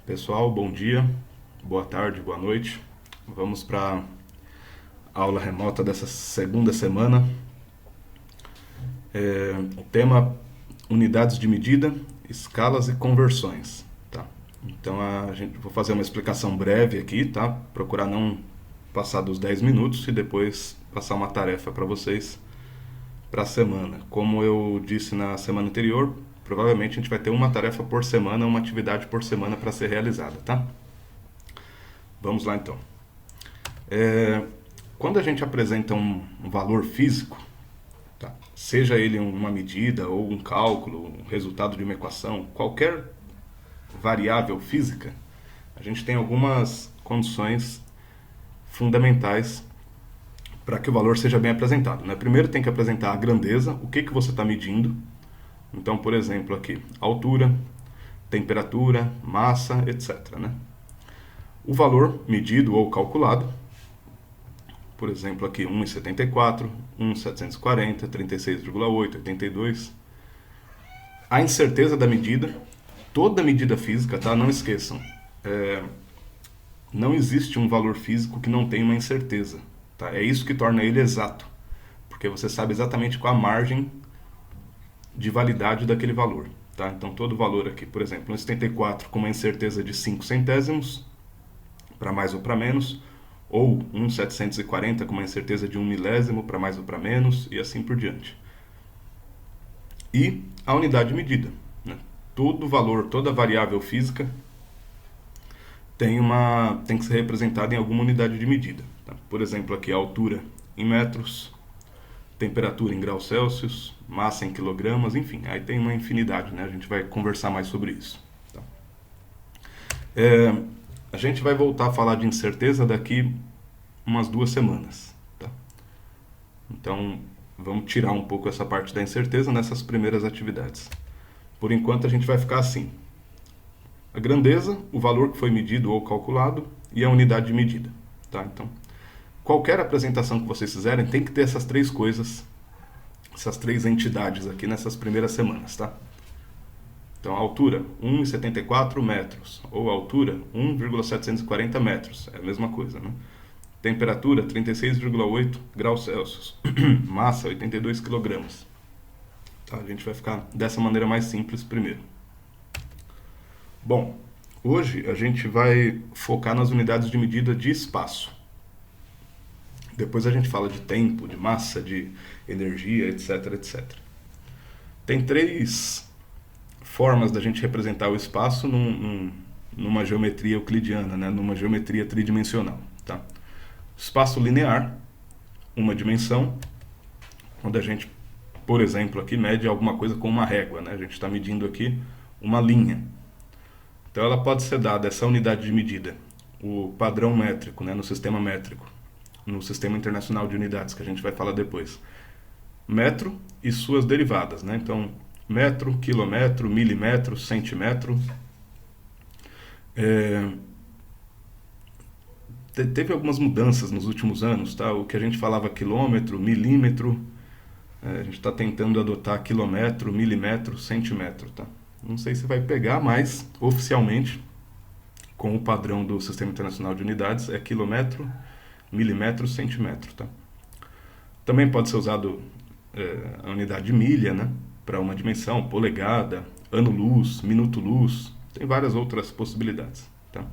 Pessoal, bom dia, boa tarde, boa noite. Vamos para a aula remota dessa segunda semana. O tema: unidades de medida, escalas e conversões. Tá? Então vou fazer uma explicação breve aqui, tá? Procurar não passar dos 10 minutos e depois passar uma tarefa para vocês para a semana. Como eu disse na semana anterior, provavelmente a gente vai ter uma tarefa por semana, uma atividade por semana para ser realizada, tá? Vamos lá então. Quando a gente apresenta um valor físico, tá? Seja ele uma medida ou um cálculo, um resultado de uma equação, qualquer variável física, a gente tem algumas condições fundamentais para que o valor seja bem apresentado, né? Primeiro tem que apresentar a grandeza, o que você está medindo. Então, por exemplo, aqui, altura, temperatura, massa, etc. Né? O valor medido ou calculado, por exemplo, aqui 1,74, 1,740, 36,8, 82. A incerteza da medida, toda medida física, tá? Não esqueçam, não existe um valor físico que não tenha uma incerteza. Tá? É isso que torna ele exato, porque você sabe exatamente qual a margem de validade daquele valor. Tá? Então, todo valor aqui, por exemplo, 1,74 com uma incerteza de 5 centésimos, para mais ou para menos, ou 1,740 com uma incerteza de 1 milésimo, para mais ou para menos, e assim por diante. E a unidade de medida. Né? Todo valor, toda variável física tem que ser representada em alguma unidade de medida. Tá? Por exemplo, aqui a altura em metros, temperatura em graus Celsius, massa em quilogramas, enfim, aí tem uma infinidade, né? A gente vai conversar mais sobre isso. Tá? A gente vai voltar a falar de incerteza daqui umas 2 semanas. Tá? Então, vamos tirar um pouco essa parte da incerteza nessas primeiras atividades. Por enquanto, a gente vai ficar assim: a grandeza, o valor que foi medido ou calculado e a unidade de medida. Tá? Então, qualquer apresentação que vocês fizerem tem que ter essas 3 coisas, essas 3 entidades aqui nessas primeiras semanas. Tá? Então, a altura, 1,74 metros, ou a altura, 1,740 metros, é a mesma coisa, né? Temperatura, 36,8 graus Celsius. Massa, 82 quilogramas. Tá? A gente vai ficar dessa maneira mais simples primeiro. Bom, hoje a gente vai focar nas unidades de medida de espaço. Depois a gente fala de tempo, de massa, de energia, etc, etc. Tem 3 formas da gente representar o espaço numa geometria euclidiana, né? Numa geometria tridimensional. Tá? Espaço linear, uma dimensão, onde a gente, por exemplo, aqui mede alguma coisa com uma régua. Né? A gente está medindo aqui uma linha. Então ela pode ser dada, essa unidade de medida, o padrão métrico, né? No sistema métrico, no Sistema Internacional de Unidades, que a gente vai falar depois. Metro e suas derivadas. Né? Então, metro, quilômetro, milímetro, centímetro. Teve algumas mudanças nos últimos anos, tá? O que a gente falava quilômetro, milímetro, a gente está tentando adotar quilômetro, milímetro, centímetro, tá? Não sei se vai pegar, mas oficialmente, com o padrão do Sistema Internacional de Unidades, é quilômetro, milímetro, centímetro, tá? Também pode ser usado a unidade de milha, né? Para uma dimensão, polegada, ano-luz, minuto-luz, tem várias outras possibilidades, tá?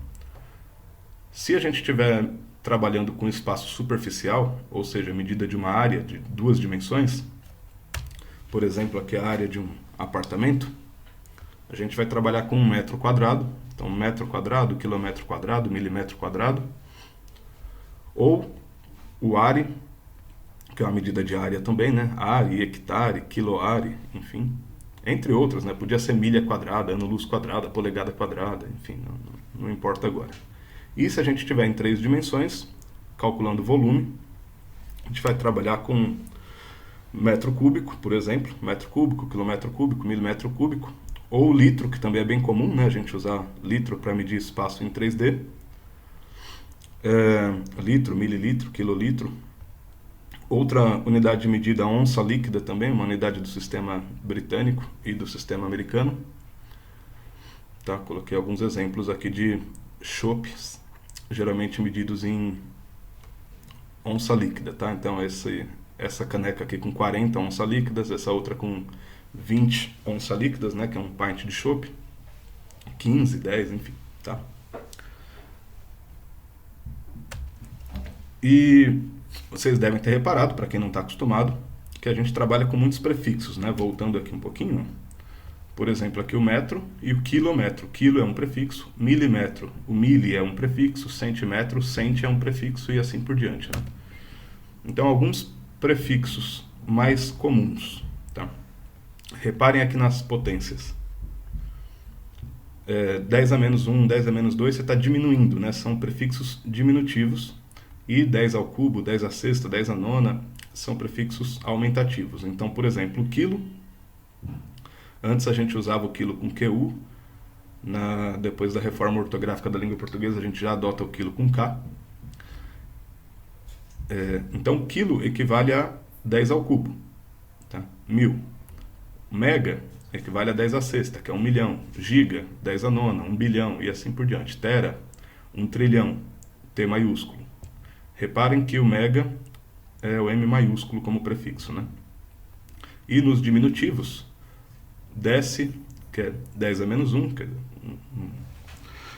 Se a gente estiver trabalhando com espaço superficial, ou seja, medida de uma área de 2 dimensões, por exemplo, aqui a área de um apartamento, a gente vai trabalhar com 1 metro quadrado, então metro quadrado, quilômetro quadrado, milímetro quadrado, ou o are, que é uma medida de área também, né? Are, hectare, quiloare, enfim, entre outras, né? Podia ser milha quadrada, ano-luz quadrada, polegada quadrada, enfim, não importa agora. E se a gente tiver em 3 dimensões, calculando o volume, a gente vai trabalhar com metro cúbico, por exemplo, metro cúbico, quilômetro cúbico, milímetro cúbico, ou litro, que também é bem comum, né? A gente usar litro para medir espaço em 3D. Litro, mililitro, quilolitro. Outra unidade de medida, onça líquida também, uma unidade do sistema britânico e do sistema americano. tá? Coloquei alguns exemplos aqui de chopes, geralmente medidos em onça líquida, tá? Então essa caneca aqui com 40 onças líquidas, essa outra com 20 onças líquidas, né? Que é um pint de chopp, 15, 10, enfim, tá? E vocês devem ter reparado, para quem não está acostumado, que a gente trabalha com muitos prefixos, né? Voltando aqui um pouquinho, por exemplo, aqui o metro e o quilômetro. Quilo é um prefixo, milímetro, o mili é um prefixo, centímetro, centi é um prefixo e assim por diante, né? Então, alguns prefixos mais comuns, tá? Reparem aqui nas potências. 10 a menos 1, 10 a menos 2, você está diminuindo, né? São prefixos diminutivos. E 10 ao cubo, 10 à sexta, 10 à nona são prefixos aumentativos. Então, por exemplo, o quilo, antes a gente usava o quilo com QU, depois da reforma ortográfica da língua portuguesa a gente já adota o quilo com K. Então, quilo equivale a 10 ao cubo, tá? 1000. Mega equivale a 10 à sexta, que é 1 milhão. Giga, 10 à nona, 1 bilhão e assim por diante. Tera, 1 trilhão, T maiúsculo. Reparem que o mega é o M maiúsculo como prefixo, né? E nos diminutivos, deci, que é 10 a menos 1, que é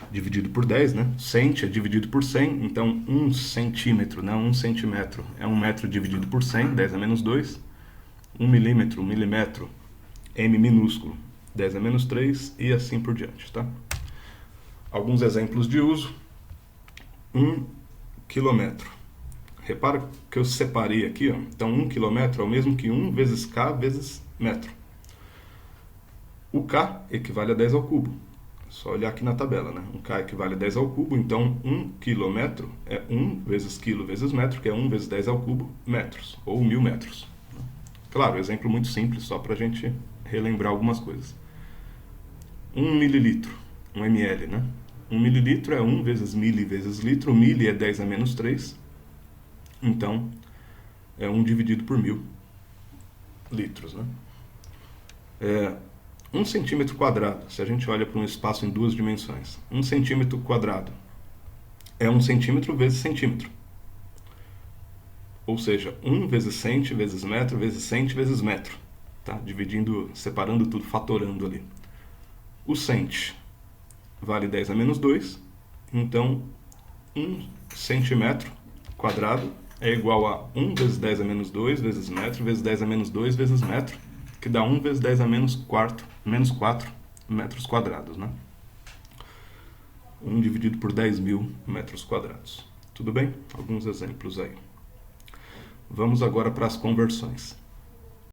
dividido por 10, né? Centi é dividido por 100, então 1 centímetro, né? 1 centímetro é 1 metro dividido por 100, 10 a menos 2. 1 milímetro, 1 milímetro, M minúsculo, 10 a menos 3 e assim por diante, tá? Alguns exemplos de uso. 1 quilômetro. Repara que eu separei aqui, ó. Então 1 quilômetro é o mesmo que 1 vezes K vezes metro. O K equivale a 10 ao cubo. É só olhar aqui na tabela, né? 1K equivale a 10 ao cubo, então 1 quilômetro é 1 vezes quilo vezes metro, que é 1 vezes 10 ao cubo, metros, ou 1000 metros. Claro, exemplo muito simples, só para a gente relembrar algumas coisas. 1 mililitro, 1 ml, né? 1 mililitro é 1 vezes mili vezes litro, mili é 10 a menos 3, então é 1 dividido por 1000 litros, né? 1 centímetro quadrado, se a gente olha para um espaço em duas dimensões, 1 centímetro quadrado é 1 centímetro vezes centímetro. Ou seja, 1 vezes centi vezes metro vezes centi vezes metro. Tá? Dividindo, separando tudo, fatorando ali. O centi vale 10 a menos 2, então 1 centímetro quadrado é igual a 1 vezes 10 a menos 2 vezes metro vezes 10 a menos 2 vezes metro, que dá 1 vezes 10 a menos 4 metros quadrados, né? 1 dividido por 10.000 metros quadrados. Tudo bem? Alguns exemplos aí. Vamos agora para as conversões.